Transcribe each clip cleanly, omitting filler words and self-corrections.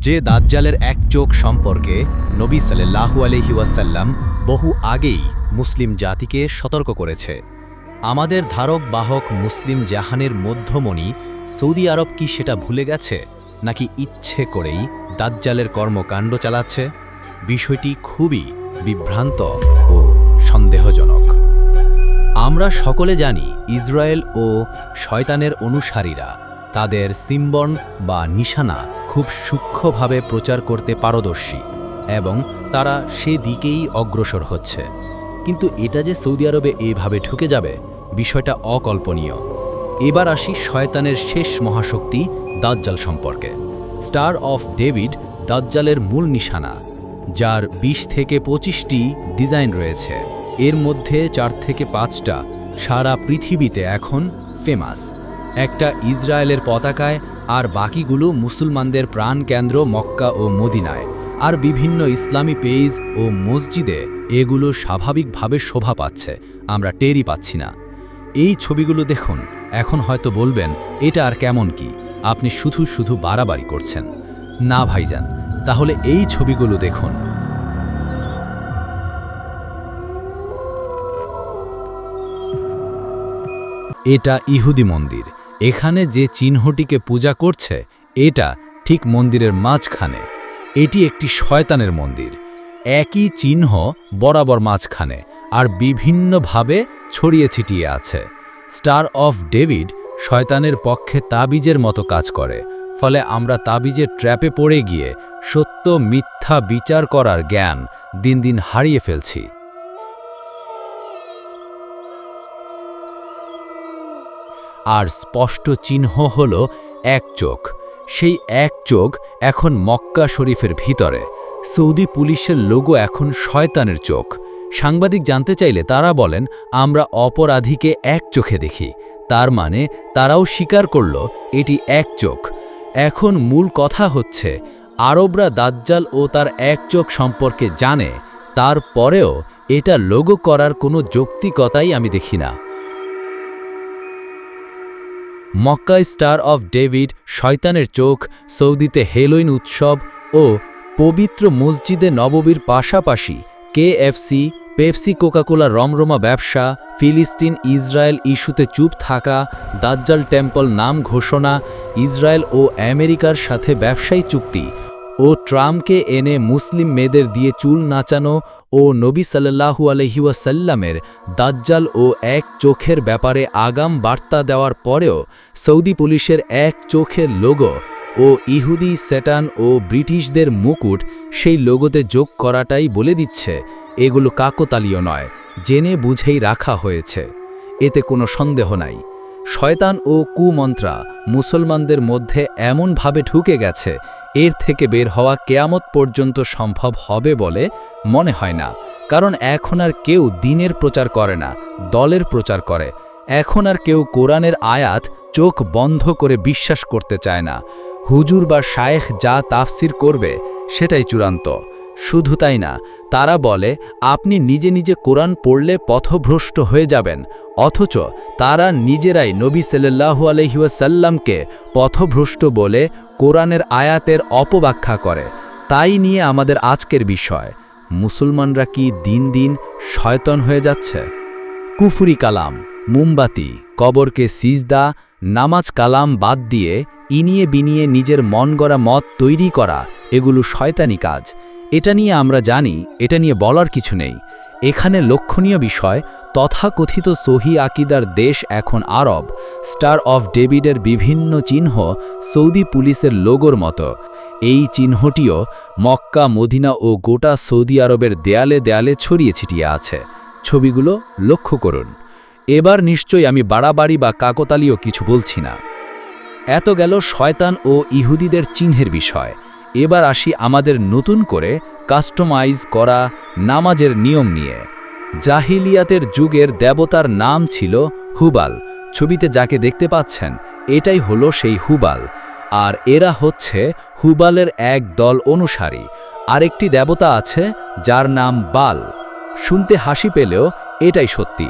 যে দাজ্জালের এক চোখ সম্পর্কে নবী সাল্লাল্লাহু আলাইহি ওয়াসাল্লাম বহু আগেই মুসলিম জাতিকে সতর্ক করেছে। আমাদের ধারক বাহক মুসলিম জাহানের মধ্যমণি সৌদি আরব কি সেটা ভুলে গেছে, নাকি ইচ্ছে করেই দাজ্জালের কর্মকাণ্ড চালাচ্ছে? বিষয়টি খুবই বিভ্রান্ত ও সন্দেহজনক। আমরা সকলে জানি ইসরায়েল ও শয়তানের অনুসারীরা তাদের সিম্বল বা নিশানা খুব সূক্ষ্মভাবে প্রচার করতে পারদর্শী এবং তারা সেদিকেই অগ্রসর হচ্ছে। কিন্তু এটা যে সৌদি আরবে এইভাবে ঢুকে যাবে, বিষয়টা অকল্পনীয়। এবার আসি শয়তানের শেষ মহাশক্তি দাজ্জাল সম্পর্কে। স্টার অফ ডেভিড দাজ্জালের মূল নিশানা, যার 20 থেকে 25টি ডিজাইন রয়েছে। এর মধ্যে 4 থেকে 5টা সারা পৃথিবীতে এখন ফেমাস। একটা ইসরায়েলের পতাকায়, আর বাকিগুলো মুসলমানদের প্রাণকেন্দ্র মক্কা ও মদিনায়। আর বিভিন্ন ইসলামী পেজ ও মসজিদে এগুলো স্বাভাবিকভাবে শোভা পাচ্ছে, আমরা টেরই পাচ্ছি না। এই ছবিগুলো দেখুন। এখন হয়তো বলবেন, এটা আর কেমন কি, আপনি শুধু শুধু বাড়াবাড়ি করছেন। না ভাইজান, তাহলে এই ছবিগুলো দেখুন। এটা ইহুদি মন্দির। এখানে যে চিহ্নটিকে পূজা করছে, এটা ঠিক মন্দিরের মাঝখানে। এটি একটি শয়তানের মন্দির। একই চিহ্ন বরাবর মাঝখানে আর বিভিন্নভাবে ছড়িয়ে ছিটিয়ে আছে। স্টার অফ ডেভিড শয়তানের পক্ষে তাবিজের মতো কাজ করে, ফলে আমরা তাবিজের ট্র্যাপে পড়ে গিয়ে সত্য মিথ্যা বিচার করার জ্ঞান দিন দিন হারিয়ে ফেলছি। আর স্পষ্ট চিহ্ন হল এক চোখ। সেই এক চোখ এখন মক্কা শরীফের ভিতরে। সৌদি পুলিশের লোগো এখন শয়তানের চোখ। সাংবাদিক জানতে চাইলে তারা বলেন, আমরা অপরাধীকে এক চোখে দেখি। তার মানে তারাও স্বীকার করল এটি এক চোখ। এখন মূল কথা হচ্ছে, আরবরা দাজ্জাল ও তার এক চোখ সম্পর্কে জানে, তারপরেও এটা লোগো করার কোনো যৌক্তিকতাই আমি দেখি না। মক্কায় স্টার অফ ডেভিড শয়তানের চোখ, সৌদিতে হেলোইন উৎসব ও পবিত্র মসজিদে নববীর পাশাপাশি কেএফসি, পেপসি, কোকাকোলা রমরমা ব্যবসা, ফিলিস্তিন ইসরায়েল ইস্যুতে চুপ থাকা, দাজ্জাল টেম্পল নাম ঘোষণা, ইসরায়েল ও আমেরিকার সাথে ব্যবসায়ী চুক্তি ও ট্রাম্পকে এনে মুসলিম মেয়েদের দিয়ে চুল নাচানো ও নবী সাল্লাল্লাহু আলাইহি ওয়াসাল্লামের দাজ্জাল ও এক চোখের ব্যাপারে আগাম বার্তা দেওয়ার পরেও সৌদি পুলিশের এক চোখের লোগো ও ইহুদি স্যাটান ও ব্রিটিশদের মুকুট সেই লোগোতে যোগ করাটাই বলে দিচ্ছে এগুলো কাকতালীয় নয়, জেনে বুঝেই রাখা হয়েছে। এতে কোনো সন্দেহ নাই, শয়তান ও কুমন্ত্রা মুসলমানদের মধ্যে এমনভাবে ঢুকে গেছে, এর থেকে বের হওয়া কিয়ামত পর্যন্ত সম্ভব হবে বলে মনে হয় না। কারণ এখন আর কেউ দ্বীনের প্রচার করে না, দলের প্রচার করে। এখন আর কেউ কোরআনের আয়াত চোখ বন্ধ করে বিশ্বাস করতে চায় না। হুজুর বা শায়েখ যা তাফসির করবে সেটাই চূড়ান্ত। শুধু তাই না, তারা বলে আপনি নিজে নিজে কোরআন পড়লে পথভ্রষ্ট হয়ে যাবেন, অথচ তারা নিজেরাই নবী সাল্লাল্লাহু আলাইহি ওয়াসাল্লামকে পথভ্রষ্ট বলে কোরআনের আয়াতের অপব্যাখ্যা করে। তাই নিয়ে আমাদের আজকের বিষয়, মুসলমানরা কি দিন দিন শয়তান হয়ে যাচ্ছে? কুফরি কালাম, মোমবাতি, কবরকে সিজদা, নামাজ কালাম বাদ দিয়ে ইনিয়ে বিনিয়ে নিজের মন গড়া মত তৈরি করা, এগুলো শয়তানি কাজ। এটা নিয়ে আমরা জানি, এটা নিয়ে বলার কিছু নেই। এখানে লক্ষণীয় বিষয়, তথাকথিত সহি আকিদার দেশ এখন আরব। স্টার অফ ডেভিডের বিভিন্ন চিহ্ন সৌদি পুলিশের লোগোর মতো। এই চিহ্নটিও মক্কা, মদিনা ও গোটা সৌদি আরবের দেয়ালে দেয়ালে ছড়িয়ে ছিটিয়ে আছে। ছবিগুলো লক্ষ্য করুন। এবার নিশ্চয়ই আমি বাড়াবাড়ি বা কাকতালীয় কিছু বলছি না। এত গেল শয়তান ও ইহুদিদের চিহ্নের বিষয়। এবার আসি আমাদের নতুন করে কাস্টমাইজ করা নামাজের নিয়ম নিয়ে। জাহিলিয়াতের যুগের দেবতার নাম ছিল হুবাল। ছবিতে যাকে দেখতে পাচ্ছেন, এটাই হলো সেই হুবাল। আর এরা হচ্ছে হুবালের এক দল অনুসারী। আরেকটি দেবতা আছে যার নাম বাল। শুনতে হাসি পেলেও এটাই সত্যি।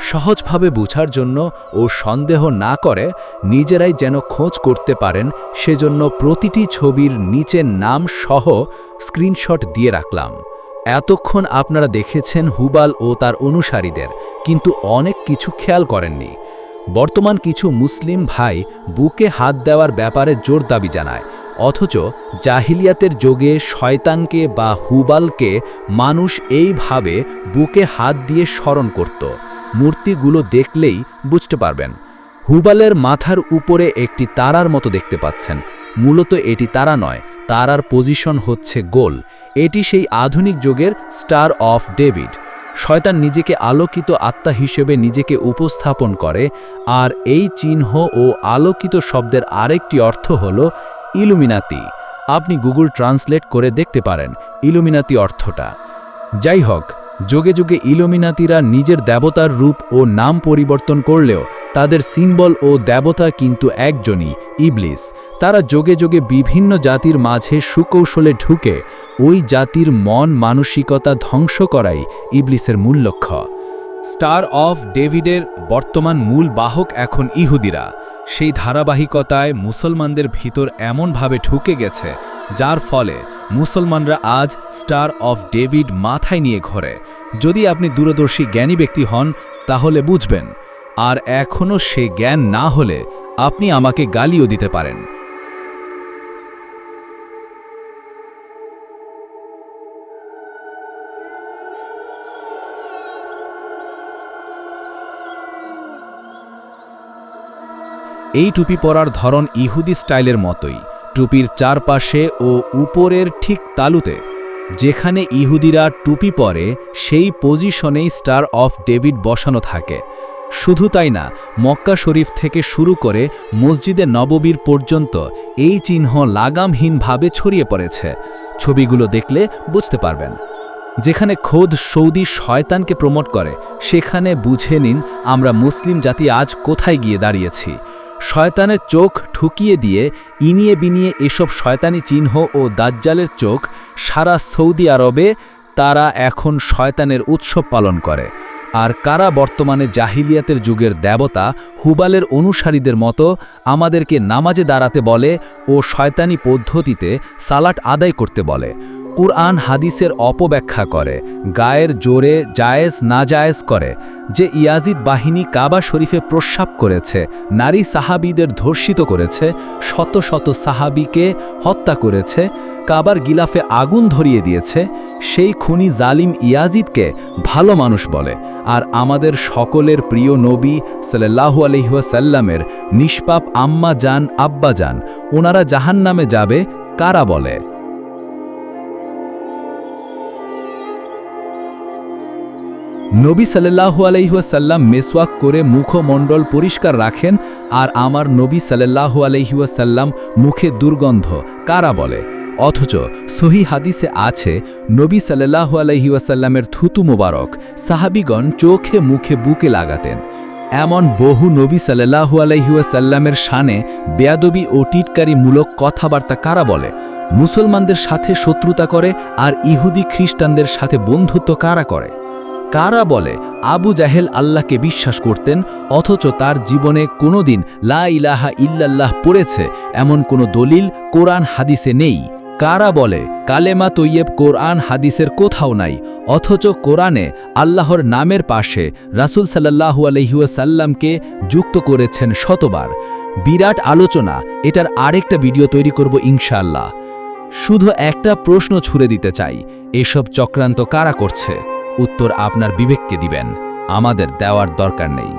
সহজভাবে বোঝার জন্য ও সন্দেহ না করে নিজেরাই যেন খোঁজ করতে পারেন সেজন্য প্রতিটি ছবির নিচে নাম সহ স্ক্রিনশট দিয়ে রাখলাম। এতক্ষণ আপনারা দেখেছেন হুবাল ও তার অনুসারীদের, কিন্তু অনেক কিছু খেয়াল করেননি। বর্তমান কিছু মুসলিম ভাই বুকে হাত দেওয়ার ব্যাপারে জোর দাবি জানায়, অথচ জাহিলিয়াতের যুগে শয়তানকে বা হুবালকে মানুষ এইভাবে বুকে হাত দিয়ে স্মরণ করত। মূর্তিগুলো দেখলেই বুঝতে পারবেন। হুবালের মাথার উপরে একটি তারার মতো দেখতে পাচ্ছেন, মূলত এটি তারা নয়, তারার পজিশন হচ্ছে গোল। এটি সেই আধুনিক যুগের স্টার অফ ডেভিড। শয়তান নিজেকে আলোকিত আত্মা হিসেবে নিজেকে উপস্থাপন করে, আর এই চিহ্ন ও আলোকিত শব্দের আরেকটি অর্থ হল ইলুমিনাতি। আপনি গুগল ট্রান্সলেট করে দেখতে পারেন ইলুমিনাতি অর্থটা। যাই হোক, যুগে যুগে ইলুমিনাতিরা নিজের দেবতার রূপ ও নাম পরিবর্তন করলেও তাদের সিম্বল ও দেবতা কিন্তু একজনই, ইবলিস। তারা যুগে যুগে বিভিন্ন জাতির মাঝে সুকৌশলে ঢুকে ওই জাতির মন মানসিকতা ধ্বংস করাই ইবলিসের মূল লক্ষ্য। স্টার অফ ডেভিডের বর্তমান মূল বাহক এখন ইহুদিরা। সেই ধারাবাহিকতায় মুসলমানদের ভিতর এমনভাবে ঢুকে গেছে, যার ফলে মুসলমানরা আজ স্টার অফ ডেভিড মাথায় নিয়ে ঘোরে। যদি আপনি দূরদর্শী জ্ঞানী ব্যক্তি হন তাহলে বুঝবেন, আর এখনও সে জ্ঞান না হলে আপনি আমাকে গালিও দিতে পারেন। এই টুপি পরার ধরন ইহুদি স্টাইলের মতোই। টুপির চারপাশে ও উপরের ঠিক তালুতে যেখানে ইহুদিরা টুপি পরে সেই পজিশনেই স্টার অফ ডেভিড বসানো থাকে। শুধু তাই না, মক্কা শরীফ থেকে শুরু করে মসজিদে নববীর পর্যন্ত এই চিহ্ন লাগামহীনভাবে ছড়িয়ে পড়েছে। ছবিগুলো দেখলে বুঝতে পারবেন। যেখানে খোদ সৌদি শয়তানকে প্রমোট করে, সেখানে বুঝে নিন আমরা মুসলিম জাতি আজ কোথায় গিয়ে দাঁড়িয়েছি। শয়তানের চোখ ঠুকিয়ে দিয়ে ইনিয়ে বিনিয়ে এসব শয়তানি চিহ্ন ও দাজ্জালের চোখ সারা সৌদি আরবে তারা এখন শয়তানের উৎসব পালন করে। আর কারা বর্তমানে জাহিলিয়াতের যুগের দেবতা হুবালের অনুসারীদের মতো আমাদেরকে নামাজে দাঁড়াতে বলে ও শয়তানি পদ্ধতিতে সালাত আদায় করতে বলে, কুরআন হাদিসের অপব্যাখ্যা করে, গায়ের জোরে জায়েজ না জায়েজ করে। যে ইয়াজিদ বাহিনী কাবা শরীফে প্রস্রাব করেছে, নারী সাহাবীদের ধর্ষিত করেছে, শত শত সাহাবীকে হত্যা করেছে, কাবার গিলাফে আগুন ধরিয়ে দিয়েছে, সেই খুনি জালিম ইয়াজিদকে ভালো মানুষ বলে। আর আমাদের সকলের প্রিয় নবী সাল্লাল্লাহু আলাইহি ওয়াসাল্লামের নিষ্পাপ আম্মা জান আব্বা জান ওনারা জাহান্নামে যাবে কারা বলে? নবী সাল্লাল্লাহু আলাইহি ওয়াসাল্লাম মেসওয়াক করে মুখমণ্ডল পরিষ্কার রাখেন, আর আমার নবী সাল্লাল্লাহু আলাইহি ওয়াসাল্লাম মুখে দুর্গন্ধ কারা বলে? অথচ সহিহ হাদিসে আছে নবী সাল্লাল্লাহু আলাইহি ওয়াসাল্লামের থুতু মোবারক সাহাবীগণ চোখে মুখে বুকে লাগাতেন। এমন বহু নবী সাল্লাল্লাহু আলাইহি ওয়াসাল্লামের শানে বেয়াদবি ও টিটকারিমূলক কথাবার্তা কারা বলে? মুসলমানদের সাথে শত্রুতা করে আর ইহুদি খ্রিস্টানদের সাথে বন্ধুত্ব কারা করে? কারা বলে আবু জাহেল আল্লাহকে বিশ্বাস করতেন, অথচ তার জীবনে কোনোদিন লা ইলাহা ইল্লাল্লাহ পড়েছে এমন কোনো দলিল কোরআন হাদিসে নেই? কারা বলে কালেমা তৈয়েব কোরআন হাদিসের কোথাও নাই, অথচ কোরআনে আল্লাহর নামের পাশে রাসূল সাল্লাল্লাহু আলাইহি ওয়াসাল্লামকে যুক্ত করেছেন শতবার? বিরাট আলোচনা, এটার আরেকটা ভিডিও তৈরি করব ইনশাআল্লাহ। শুধু একটা প্রশ্ন ছুড়ে দিতে চাই, এসব চক্রান্ত কারা করছে? উত্তর আপনার বিবেককে দিবেন, আমাদের দেওয়ার দরকার নেই।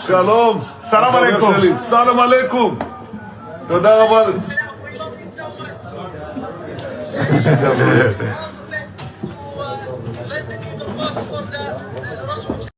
שלום. סלאם עליכום. סלאם עליכום. תודה רבה.